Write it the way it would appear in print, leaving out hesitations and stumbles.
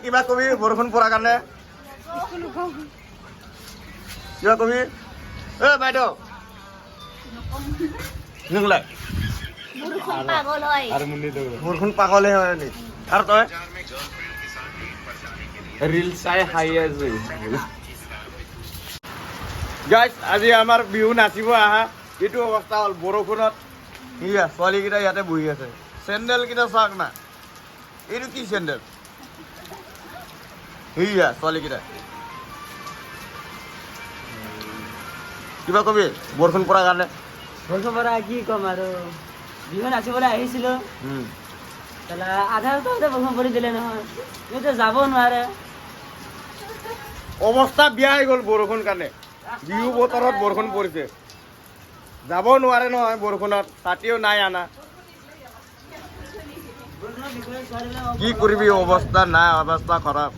কিবা কবি বৰষুণ পৰাৰ কাৰণে কিবা কবি বাইদেউ নকলে বৰষুণ পাগলে হয় নি আৰু তই ৰিল চাই হাই আছে গাইজ আজি আমাৰ বিহু নাচিব আহা এইটো অৱস্থা হ'ল বৰষুণত ইয়া ছোৱালীকেইটা ইয়াতে বহি আছে চেণ্ডেলকেইটা চাওক না এইটো কি চেণ্ডেল ইয়া ছোৱালীকেইটা কিবা কবি বৰষুণ পৰাৰ কাৰণে বৰষুণ পৰা কি ক'ম আৰু বিহু নাচিবলৈ আহিছিলোঁ আধাৰতে বৰষুণ পৰি দিলে নহয় এতিয়া যাব নোৱাৰে অৱস্থা বেয়া হৈ গ'ল বৰষুণ কাৰণে বিহু বতৰত বৰষুণ পৰিছে যাব নোৱাৰে নহয় বৰষুণত ছাতিও নাই আনা কি কৰিবি অৱস্থা নাই অৱস্থা খৰাব